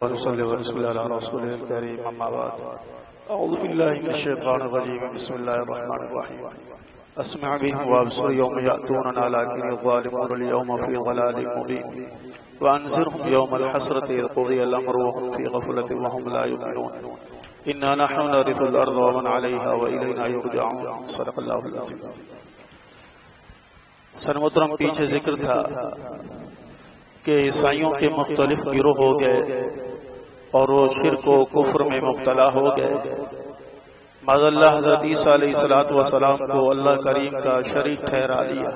ونصلي ونسلم على رسوله الكريم أما بعد أعوذ بالله من الشيطان الرجيم بسم الله الرحمن الرحيم أسمع بهم وأبصر يوم يأتوننا لكن الظالمون اليوم في ضلال مبين وأنذرهم يوم الحسرة إذ قضي الأمر وهم في غفلة وهم لا يؤمنون إنا نحن نرث الأرض ومن عليها وإلينا يرجعون صدق الله العظيم. سر محترم پیچھے ذکر تھا کہ عیسائیوں کے مختلف گروہ ہو گئے اور وہ شرک و کفر میں مبتلا ہو گئے. معاذ اللہ حضرت عیسیٰ علیہ السلام کو اللہ کریم کا شریک ٹھہرا دیا.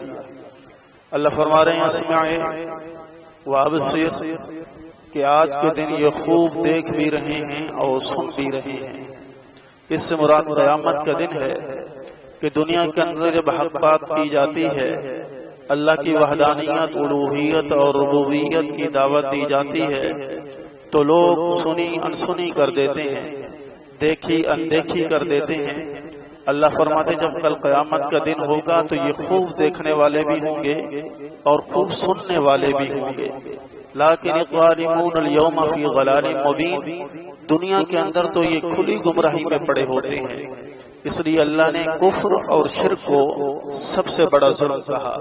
اللہ فرما رہے ہیں اسمع وابصر کہ آج کے دن یہ خوب دیکھ بھی رہے ہیں اور سن بھی رہے ہیں. اس سے مراد قیامت کا دن ہے کہ دنیا کے اندر جب حق بات کی جاتی ہے، اللہ کی وحدانیت، الوہیت اور ربوبیت کی دعوت دی جاتی ہے تو لوگ سنی انسنی کر دیتے ہیں، دیکھی اندیکھی کر دیتے ہیں. اللہ فرماتے جب کل قیامت کا دن ہوگا تو یہ خوب دیکھنے والے بھی ہوں گے اور خوب سننے والے بھی ہوں گے. لیکن الظالمون اليوم فی ضلال مبین، دنیا کے اندر تو یہ کھلی گمراہی میں پڑے ہوتے ہیں. اس لیے اللہ نے کفر اور شرک کو سب سے بڑا ظلم کہا.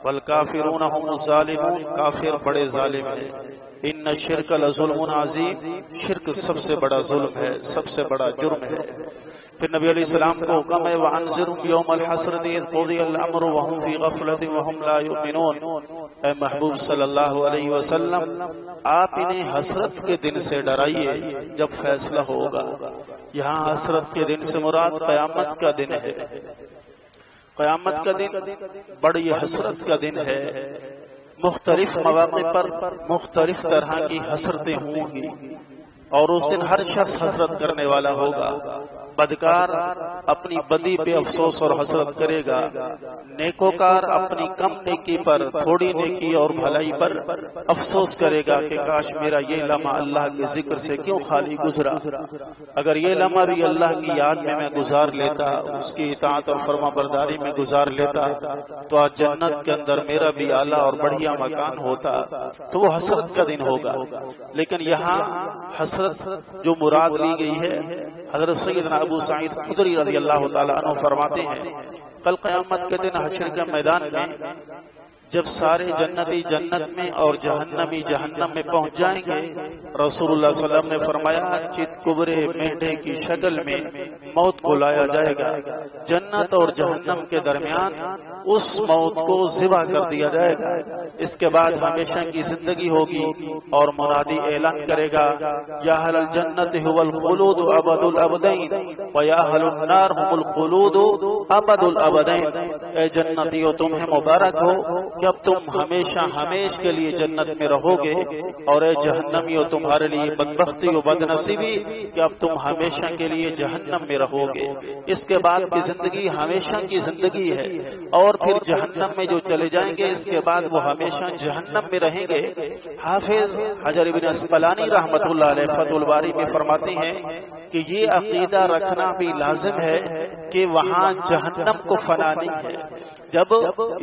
والکافرون هم الظالمون، کافر بڑے ظالم ہیں. ان الشرک لظلم عظیم، شرک سب سے بڑا ظلم ہے، سب سے بڑا جرم ہے. پھر نبی علیہ السلام کو حکم ہے وَأَنذِرْهُمْ يَوْمَ الْحَسْرَةِ إِذْ قُضِيَ الْأَمْرُ وَهُمْ فِي غَفْلَةٍ وَهُمْ لَا يُؤْمِنُونَ. اے محبوب صلی اللہ علیہ وسلم، آپ انہیں حسرت کے دن سے ڈرائیے جب فیصلہ ہوگا. یہاں حسرت کے دن سے مراد قیامت کا دن ہے. قیامت کا دن بڑی حسرت کا دن ہے. مختلف مواقع پر مختلف طرح کی حسرتیں ہوں گی اور اس دن ہر شخص حسرت کرنے والا ہوگا. بدکار اپنی بدی پہ افسوس اور حسرت کرے گا، نیکوکار اپنی کم نیکی پر، تھوڑی نیکی اور بھلائی پر افسوس کرے گا کہ کاش میرا یہ لمحہ اللہ کے ذکر سے کیوں خالی گزرا. اگر یہ لمحہ بھی اللہ کی یاد میں گزار لیتا، اس کی اطاعت اور فرما برداری میں گزار لیتا تو آج جنت کے اندر میرا بھی اعلیٰ اور بڑھیا مکان ہوتا. تو وہ حسرت کا دن ہوگا. لیکن یہاں حسرت جو مراد لی گئی ہے، حضرت سیدنا ابو سعید خدری رضی اللہ تعالیٰ عنہ فرماتے ہیں کل قیامت کے دن حشر کے میدان میں جب سارے جنتی جنت میں اور جہنمی جہنم میں پہنچ جائیں گے، رسول اللہ صلی اللہ علیہ وسلم نے فرمایا چت کبرے مینڈے کی شکل میں موت کو لایا جائے گا. جنت اور جہنم کے درمیان اس موت کو ذبح کر دیا جائے گا. اس کے بعد ہمیشہ کی زندگی ہوگی اور منادی اعلان کرے گا یا اہل الجنت هو الخلود ابد الابدین و یا اہل النار هم الخلود ابد الابدین. اے جنتیو تمہیں مبارک ہو کہ اب تم ہمیشہ ہمیش کے لیے جنت میں رہو گے، اور اے جہنمیو تمہارے لیے بدبختی و بدنصیبی کہ اب تم ہمیشہ کے لیے جہنم میں رہو گے. اس کے بعد کی زندگی ہمیشہ کی زندگی ہے اور پھر جہنم میں جو چلے جائیں گے اس کے بعد وہ ہمیشہ جہنم میں رہیں گے. حافظ حجر بن اسقلانی رحمت اللہ علیہ فتح الباری میں فرماتے ہیں کہ یہ عقیدہ رکھنا بھی لازم ہے کہ وہاں جہنم کو فنا نہیں ہے. جب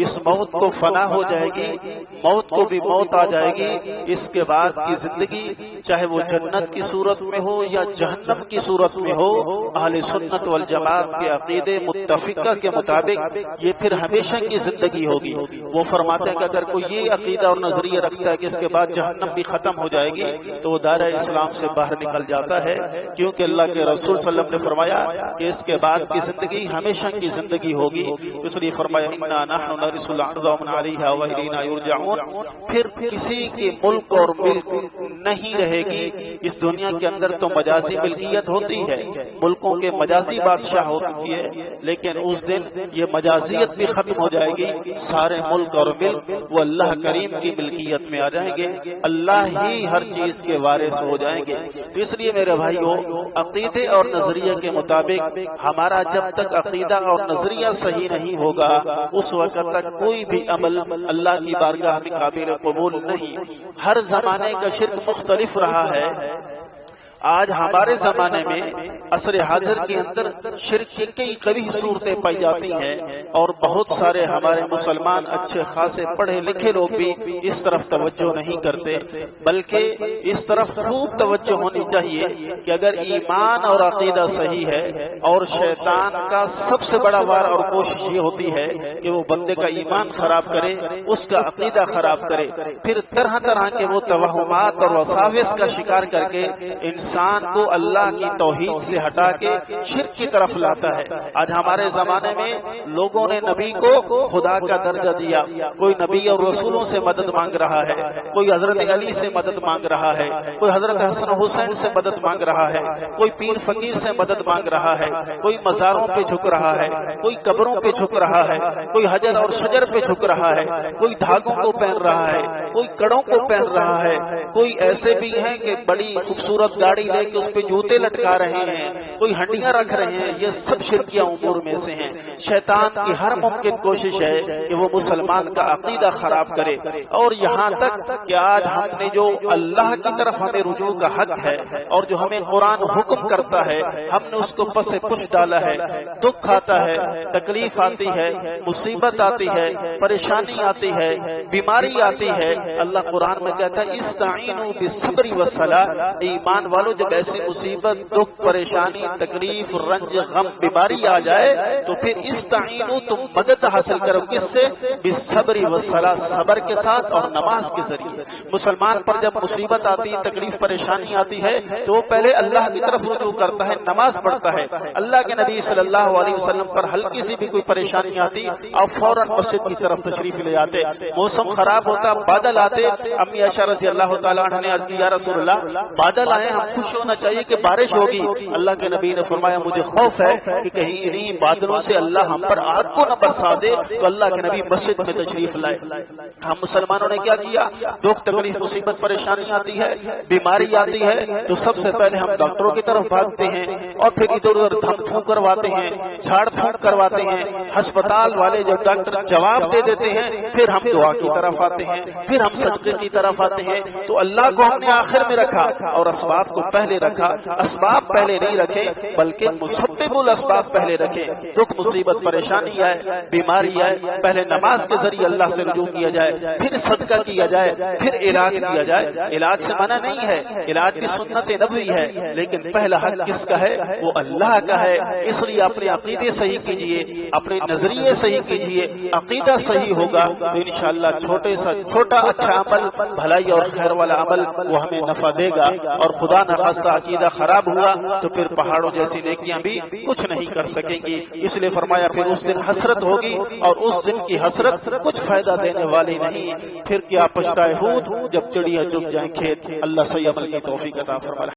اس موت کو فنا ہو جائے گی، موت کو بھی موت آ جائے گی، اس کے بعد کی زندگی چاہے وہ جنت کی صورت میں ہو یا جہنم کی صورت میں ہو، اہل سنت والجماعت کے عقیدے متفقہ کے مطابق یہ پھر ہمیشہ کی زندگی ہوگی. وہ فرماتے ہیں کہ اگر کوئی یہ عقیدہ اور نظریہ رکھتا ہے کہ اس کے بعد جہنم بھی ختم ہو جائے گی تو وہ دائرہ اسلام سے باہر نکل جاتا ہے، کیونکہ اللہ کے رسول صلی اللہ علیہ وسلم نے فرمایا کہ اس کے بعد کی زندگی ہمیشہ کی زندگی ہوگی. اس لیے فرمایا انا نحن نرث الارض ومن علیہا والینا یرجعون. پھر کسی کے ملک اور ملک نہیں رہے گی. اس دنیا کے اندر تو مجازی ملکیت ہوتی ہے، ملکوں کے مجازی بادشاہ ہو چکی ہے، لیکن اس دن یہ مجازیت بھی ختم ہو جائے گی. سارے ملک اور ملک وہ اللہ کریم کی ملکیت میں آ جائیں گے، اللہ ہی ہر چیز کے وارث ہو جائیں گے. تو اس لیے میرے بھائیو، عقیدے اور نظریے کے مطابق ہمارا جب تک عقیدہ اور نظریہ صحیح نہیں ہوگا اس وقت تک کوئی بھی عمل اللہ کی بارگاہ میں قابل قبول نہیں. ہر زمانے کا شرک مختلف رہا ہے. آج ہمارے زمانے میں عصر حاضر کے اندر شرک کی کئی قبیح صورتیں پائی جاتی ہیں، اور بہت سارے ہمارے مسلمان اچھے خاصے پڑھے لکھے لوگ بھی اس طرف توجہ نہیں کرتے، بلکہ اس طرف خوب توجہ ہونی چاہیے کہ اگر ایمان اور عقیدہ صحیح ہے، اور شیطان کا سب سے بڑا وار اور کوشش یہ ہوتی ہے کہ وہ بندے کا ایمان خراب کرے، اس کا عقیدہ خراب کرے، پھر طرح طرح کے وہ توہمات اور وساوس کا شکار کر کے انسان کو اللہ کی توحید سے ہٹا کے شرک کی طرف لاتا ہے۔ آج ہمارے زمانے میں لوگوں نے نبی کو خدا کا درجہ دیا، کوئی نبی اور رسولوں سے مدد مانگ رہا ہے، کوئی حضرت علی سے مدد مانگ رہا ہے، کوئی حضرت حسن حسین سے مدد مانگ رہا ہے، کوئی پیر فقیر سے مدد مانگ رہا ہے، کوئی مزاروں پہ جھک رہا ہے، کوئی قبروں پہ جھک رہا ہے، کوئی حجر اور شجر پہ جھک رہا ہے، کوئی دھاگوں کو پہن رہا ہے، کوئی کڑوں کو پہن رہا ہے، کوئی ایسے بھی ہیں کہ بڑی خوبصورت گاڑی لے کے اس پہ جوتے لٹکا رہے ہیں، کوئی ہنڈیاں رکھ رہے ہیں۔ یہ سب شرکیہ امور میں سے ہیں۔ شیطان کی ہر ممکن کوشش ہے کہ وہ مسلمان کا عقیدہ خراب کرے، اور یہاں تک کہ آج ہم نے جو اللہ کی طرف ہمیں رجوع کا حق ہے اور جو ہمیں قرآن حکم کرتا ہے، ہم نے اس کو پس پش ڈالا ہے۔ دکھ آتا ہے، تکلیف آتی ہے، مصیبت آتی ہے، پریشانی آتی ہے، بیماری آتی ہے، اللہ قرآن میں کہتا ہے استعینوا بالصبر والصلاۃ۔ ایمان والو، جب ایسی مصیبت، دکھ، پریشانی، تکلیف، رنج، غم، بیماری آ جائے تو پھر استعینوا، تم مدد حاصل کرو کس سے؟ بالصبر والصلاۃ، صبر کے ساتھ اور نماز کے ذریعے۔ مسلمان پر جب مصیبت آتی، تکلیف، پریشانی آتی ہے تو وہ پہلے اللہ کی طرف رجوع کرتا ہے، نماز پڑھتا ہے۔ اللہ کے نبی صلی اللہ علیہ وسلم پر ہلکی سی بھی کوئی پریشانی آتی اور فوراً مسجد کی طرف تشریف لے آتے۔ موسم خراب ہوتا، بادل آتے، امی عائشہ رضی اللہ تعالیٰ عنہ نے عرض کی یا رسول اللہ بادل آئے، ہم خوش ہونا چاہیے کہ بارش ہوگی۔ اللہ کے نبی نے فرمایا مجھے خوف ہے کہ کہیں انہی بادلوں سے اللہ ہم پر آگ کو نہ برسا دے، تو اللہ کے نبی مسجد میں تشریف لائے۔ ہم مسلمانوں نے کیا کیا؟ دکھ، تکلیف، مصیبت، پریشانی آتی ہے، بیماری آتی ہے تو سب سے پہلے ہم ڈاکٹروں کی طرف بھاگتے ہیں، اور پھر ادھر ادھر دھم پھونک کرواتے ہیں، جھاڑ پھونک کرواتے ہیں۔ ہسپتال والے جب ڈاکٹر جواب دے دیتے ہیں پھر ہم دعا کی طرف آتے ہیں، پھر ہم صدقے کی طرف آتے ہیں۔ تو اللہ کو ہم نے آخر میں رکھا اور اسباب کو پہلے رکھا۔ اسباب پہلے نہیں رکھے بلکہ مسبب الاسباب پہلے رکھے۔ دکھ، مصیبت، پریشانی آئے، بیماری آئے، پہلے نماز کے ذریعے اللہ سے رجوع کیا جائے، پھر صدقہ کیا جائے، پھر علاج کیا جائے۔ علاج سے منع نہیں ہے، علاج بھی سنت نبوی ہے، لیکن پہلا حق کس کا ہے؟ وہ اللہ کا ہے۔ اس لیے اپنے عقیدے صحیح کیجئے، اپنے نظریے صحیح کیجئے، عقیدہ صحیح ہوگا تو انشاءاللہ چھوٹے سا چھوٹا اچھا عمل، بھلائی اور خیر والا عمل وہ ہمیں نفع دے گا، اور خدا نخواستہ عقیدہ خراب ہوا تو پھر پہاڑوں جیسی نیکیاں بھی کچھ نہیں کر سکیں گی۔ اس لیے فرمایا پھر اس دن حسرت ہوگی، اور اس دن کی حسرت کچھ فائدہ دینے والی نہیں۔ پھر کیا پچھتائے ہود جب چڑیا چگ جائیں کھیت۔ اللہ صحیح عمل کی توفیق عطا فرمائے۔